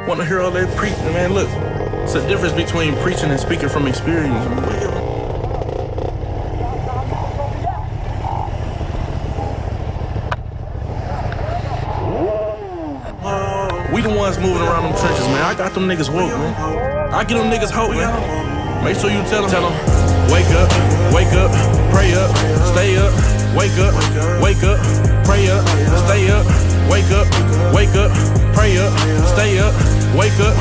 Wanna hear all that preaching, man? Look, it's a difference between preaching and speaking from experience. We the ones moving around them trenches, man. I got them niggas woke, man. I get them niggas hope, man. Make sure you tell them, wake up, pray up, stay up, wake up, pray up, stay up, wake up, pray up, stay up, wake up,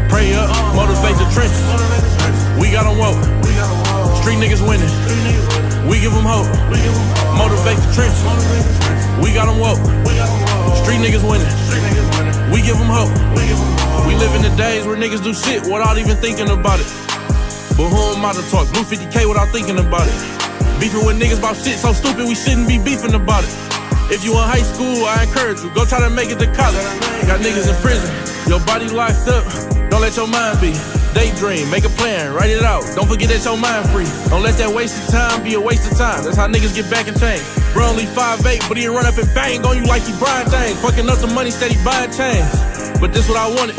pray up, motivate the trenches. We got them woke. Street niggas winning. We give them hope. Motivate the trenches. We got them woke. Street niggas winning. We give them hope. We live in the days where niggas do shit without even thinking about it. But who am I to talk? Blue 50K without thinking about it. Beefing with niggas about shit so stupid we shouldn't be beefing about it. If you in high school, I encourage you, go try to make it to college. Got niggas in prison, your body locked up. Don't let your mind be. Daydream, make a plan, write it out. Don't forget that your mind free. Don't let that wasted time be a waste of time. That's how niggas get back and change. Bro only 5'8", but he run up and bang on you like he Brian James. Fucking up the money, steady buying chains. But this what I wanted.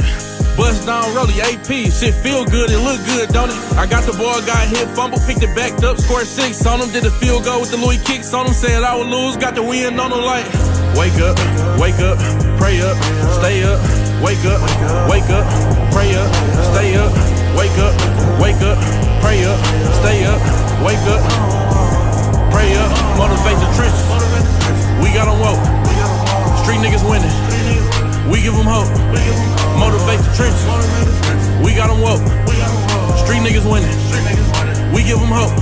Bust down, rollie, AP. Shit feel good, it look good, don't it? I got the ball, got hit, fumble, picked it back up, scored 6 on him. Did a field goal with the Louis kicks on him. Said I would lose, got the win on him like. Wake up, pray up, stay up, wake up, pray up, stay up, wake up, pray up, stay up, wake up, pray up, motivate the trenches. We got them woke. Street niggas winning. We give them hope. Motivate the trenches. We got them woke. Street niggas winning. We give them hope.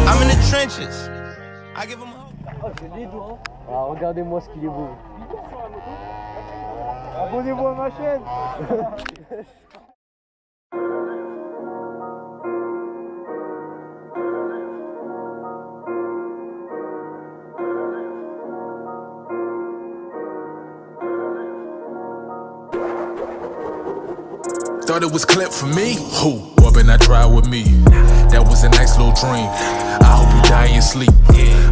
I'm in the trenches. I give them hope. Oh, c'est des doigts. Ah, regardez-moi ce qu'il est beau. Abonnez-vous à ma chaîne. Thought it was clip for me? Who? Boy, been I try with me. That was a nice little dream. I hope you die in your sleep.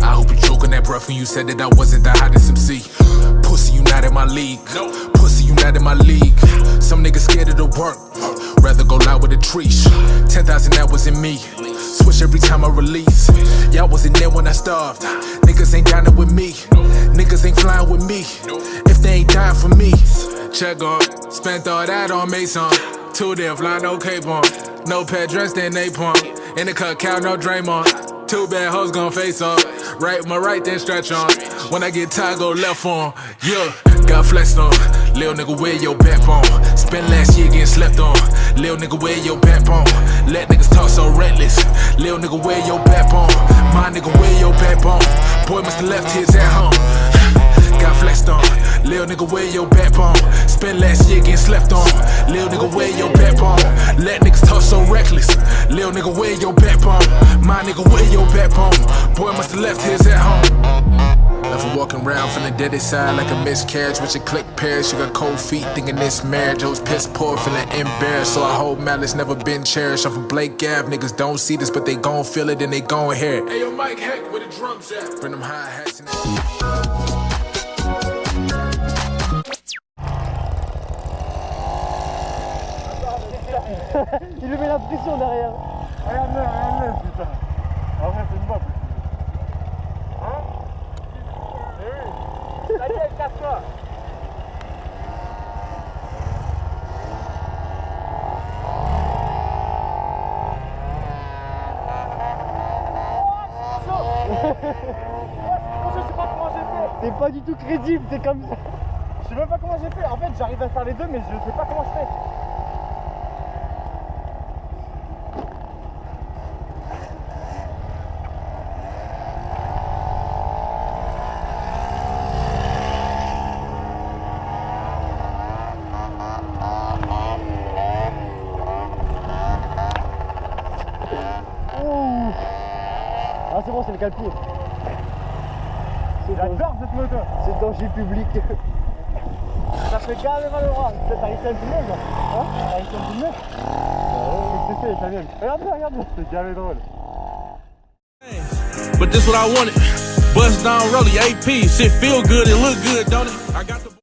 I hope you choke on that breath when you said that I wasn't the hottest MC. Pussy, you not in my league. Pussy, you not in my league. Some niggas scared of the work. Rather go loud with a tree. 10,000 that was in me. Switch every time I release. Y'all wasn't there when I starved. Niggas ain't dining with me. Niggas ain't flying with me. If they ain't dying for me. Check on. Spent all that on Mason. 2 there, fly no cape on. No pet dressed in napalm. In the cut, cow, no Draymond. 2 bad hoes gon' face off. Right, my right, then stretch on. When I get tired, go left on. Yeah, got flexed on. Lil' nigga, wear your backbone. Spent last year getting slept on. Lil' nigga, wear your backbone. Let niggas talk so reckless. Lil' nigga, wear your backbone. My nigga, wear your backbone. Boy musta left his at home. Got flexed on. Lil' nigga, wear your backbone. Spent last year getting slept on. Lil' nigga, wear your backbone. Let niggas talk so reckless. Lil' nigga, wear your backbone. My nigga, wear your backbone. Boy musta left his at home. Left her walking around from the dead side like a miscarriage with your click pairs. She got cold feet thinking this marriage. I was piss poor, feeling embarrassed. So I hope malice never been cherished. Off of Blake Ave, niggas don't see this, but they gon' feel it and they gon' hear it. Hey yo, Mike Heck, where the drums at? Bring them hi-hats and Il lui met la pression derrière. Regarde-le, putain. En vrai, c'est une bombe. Hein? Daniel, casse-toi. Je sais pas comment j'ai fait. T'es pas du tout crédible, t'es comme ça. Je sais même pas comment j'ai fait. En fait, j'arrive à faire les deux, mais je sais pas comment je fais. Ah c'est bon, c'est le calpier. J'adore cette moto. C'est danger public. Ça fait carrément le bras. T'as réussi à le filmer, genre. Hein? T'as réussi à le filmer? Qu'est-ce que c'est, ça vient. Regarde-le, c'est carré drôle. But this what I wanted. Bust down, rollie, AP. Shit feel good, it look good, don't it? I got the